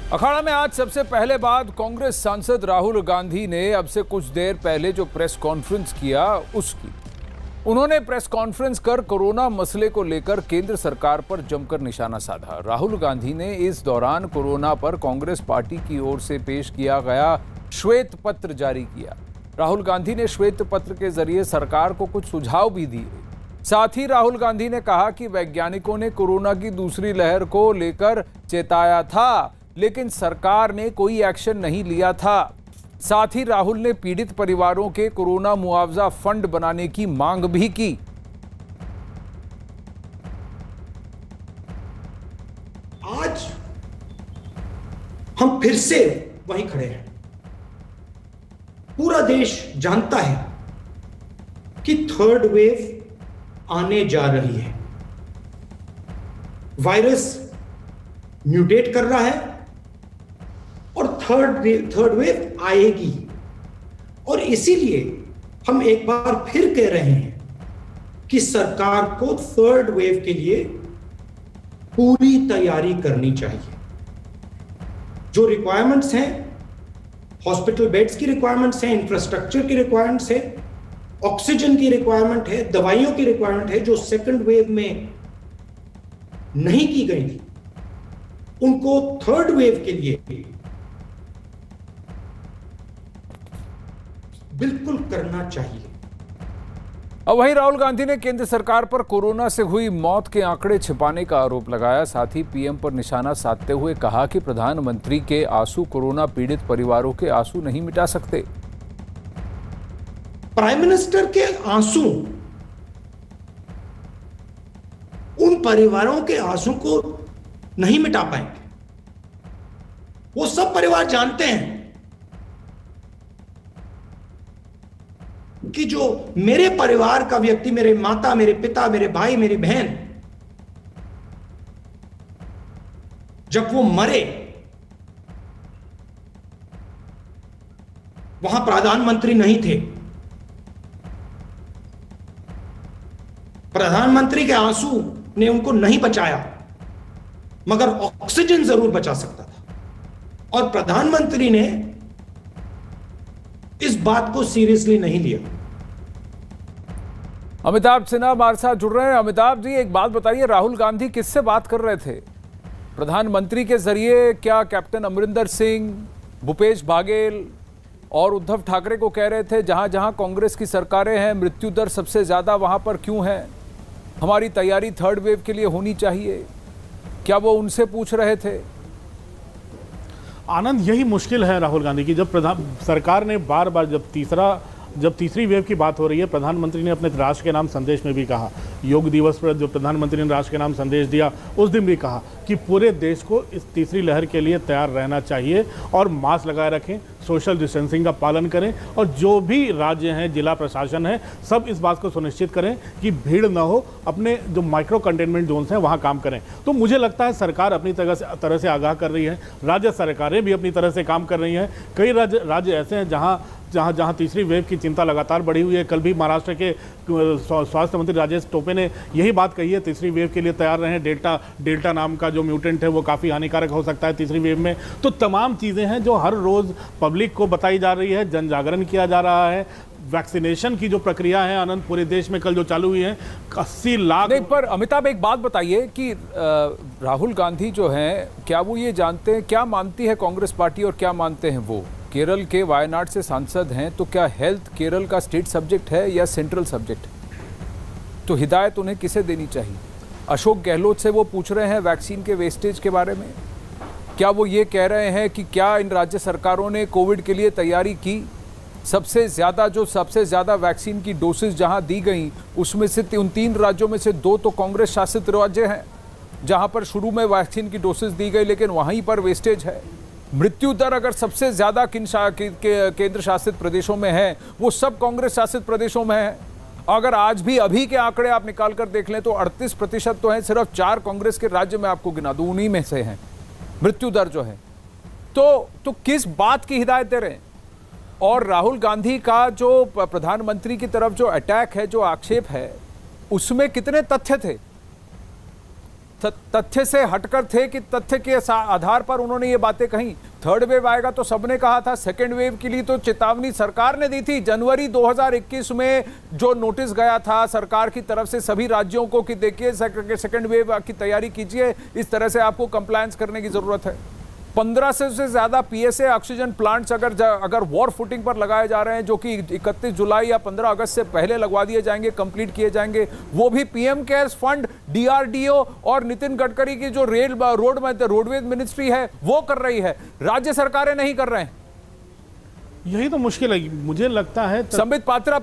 अखाड़ा में आज सबसे पहले बाद कांग्रेस सांसद राहुल गांधी ने अब से कुछ देर पहले जो प्रेस कॉन्फ्रेंस किया उसकी उन्होंने प्रेस कॉन्फ्रेंस कर कोरोना मसले को लेकर केंद्र सरकार पर जमकर निशाना साधा। राहुल गांधी ने इस दौरान कोरोना पर कांग्रेस पार्टी की ओर से पेश किया गया श्वेत पत्र जारी किया। राहुल गांधी ने श्वेत पत्र के जरिए सरकार को कुछ सुझाव भी दिए। साथ ही राहुल गांधी ने कहा कि वैज्ञानिकों ने कोरोना की दूसरी लहर को लेकर चेताया था, लेकिन सरकार ने कोई एक्शन नहीं लिया था। साथ ही राहुल ने पीड़ित परिवारों के कोरोना मुआवजा फंड बनाने की मांग भी की। आज हम फिर से वहीं खड़े हैं। पूरा देश जानता है कि थर्ड वेव आने जा रही है। वायरस म्यूटेट कर रहा है और थर्ड वेव आएगी। और इसीलिए हम एक बार फिर कह रहे हैं कि सरकार को थर्ड वेव के लिए पूरी तैयारी करनी चाहिए। जो रिक्वायरमेंट्स हैं, हॉस्पिटल बेड्स की रिक्वायरमेंट्स हैं, इंफ्रास्ट्रक्चर की रिक्वायरमेंट्स है, ऑक्सीजन की रिक्वायरमेंट है, दवाइयों की रिक्वायरमेंट है, जो सेकंड वेव में नहीं की गई थी, उनको थर्ड वेव के लिए बिल्कुल करना चाहिए। अब वहीं राहुल गांधी ने केंद्र सरकार पर कोरोना से हुई मौत के आंकड़े छिपाने का आरोप लगाया। साथ ही पीएम पर निशाना साधते हुए कहा कि प्रधानमंत्री के आंसू कोरोना पीड़ित परिवारों के आंसू नहीं मिटा सकते। प्राइम मिनिस्टर के आंसू उन परिवारों के आंसू को नहीं मिटा पाएंगे। वो सब परिवार जानते हैं कि जो मेरे परिवार का व्यक्ति, मेरे माता, मेरे पिता, मेरे भाई, मेरी बहन, जब वो मरे, वहां प्रधानमंत्री नहीं थे। प्रधानमंत्री के आंसू ने उनको नहीं बचाया, मगर ऑक्सीजन जरूर बचा सकता था। और प्रधानमंत्री ने इस बात को सीरियसली नहीं लिया। अमिताभ सिन्हा हमारे साथ जुड़ रहे हैं। अमिताभ जी, एक बात बताइए, राहुल गांधी किससे बात कर रहे थे? प्रधानमंत्री के जरिए क्या कैप्टन अमरिंदर सिंह, भूपेश बाघेल और उद्धव ठाकरे को कह रहे थे जहां जहां कांग्रेस की सरकारें हैं मृत्यु दर सबसे ज्यादा वहां पर क्यों है, हमारी तैयारी थर्ड वेव के लिए होनी चाहिए? क्या वो उनसे पूछ रहे थे? आनंद, यही मुश्किल है राहुल गांधी की। जब सरकार ने बार बार जब तीसरी वेव की बात हो रही है, प्रधानमंत्री ने अपने राष्ट्र के नाम संदेश में भी कहा, योग दिवस पर जो प्रधानमंत्री ने राष्ट्र के नाम संदेश दिया उस दिन भी कहा कि पूरे देश को इस तीसरी लहर के लिए तैयार रहना चाहिए और मास्क लगाए रखें, सोशल डिस्टेंसिंग का पालन करें और जो भी राज्य हैं, जिला प्रशासन है, सब इस बात को सुनिश्चित करें कि भीड़ ना हो, अपने जो माइक्रो कंटेनमेंट जोन्स हैं वहाँ काम करें। तो मुझे लगता है सरकार अपनी तरह से आगाह कर रही है, राज्य सरकारें भी अपनी तरह से काम कर रही हैं। कई राज्य ऐसे हैं जहाँ तीसरी वेव की चिंता लगातार बढ़ी हुई है। कल भी महाराष्ट्र के स्वास्थ्य मंत्री राजेश टोपे ने यही बात कही है, तीसरी वेव के लिए तैयार रहें। डेल्टा नाम का जो म्यूटेंट है वो काफ़ी हानिकारक हो सकता है तीसरी वेव में। तो तमाम चीज़ें हैं जो हर रोज़ पब्लिक को बताई जा रही है, जन जागरण किया जा रहा है। वैक्सीनेशन की जो प्रक्रिया है आनंद, पूरे देश में कल जो चालू हुई है 80 लाख। नहीं, पर अमिताभ एक बात बताइए कि राहुल गांधी जो हैं, क्या वो ये जानते हैं, क्या मानती है कांग्रेस पार्टी और क्या मानते हैं वो? केरल के वायनाड से सांसद हैं, तो क्या हेल्थ केरल का स्टेट सब्जेक्ट है या सेंट्रल सब्जेक्ट? तो हिदायत उन्हें किसे देनी चाहिए? अशोक गहलोत से वो पूछ रहे हैं वैक्सीन के वेस्टेज के बारे में? क्या वो ये कह रहे हैं कि क्या इन राज्य सरकारों ने कोविड के लिए तैयारी की? सबसे ज़्यादा वैक्सीन की डोसेज जहां दी गई उसमें से उन 3 राज्यों में से 2 तो कांग्रेस शासित राज्य हैं जहां पर शुरू में वैक्सीन की डोसेज दी गई, लेकिन वहीं पर वेस्टेज है। मृत्यु दर अगर सबसे ज़्यादा किन केंद्र शासित प्रदेशों में है, वो सब कांग्रेस शासित प्रदेशों में है। अगर आज भी अभी के आंकड़े आप निकाल कर देख लें तो 38% तो हैं, सिर्फ 4 कांग्रेस के राज्य में आपको गिना दूं, उन्हीं में से हैं मृत्यु दर जो है। तो किस बात की हिदायत दे रहे हैं? और राहुल गांधी का जो प्रधानमंत्री की तरफ जो अटैक है, जो आक्षेप है, उसमें कितने तथ्य थे? तथ्य से हटकर थे कि तथ्य के आधार पर उन्होंने ये बातें कही? थर्ड वेव आएगा तो सबने कहा था, सेकेंड वेव के लिए तो चेतावनी सरकार ने दी थी। जनवरी 2021 में जो नोटिस गया था सरकार की तरफ से सभी राज्यों को कि देखिए सेकेंड वेव की तैयारी कीजिए, इस तरह से आपको कंप्लायंस करने की जरूरत है। 1500 से ज्यादा पीएसए ऑक्सीजन प्लांट्स अगर वॉर फुटिंग पर लगाए जा रहे हैं, जो कि 31 जुलाई या 15 अगस्त से पहले लगवा दिए जाएंगे, कंप्लीट किए जाएंगे, वो भी पीएम केयर्स फंड, डीआरडीओ और नितिन गडकरी की जो रोडवेज मिनिस्ट्री है वो कर रही है, राज्य सरकारें नहीं कर रहे हैं। यही तो मुश्किल है, मुझे लगता है। संबित पात्रा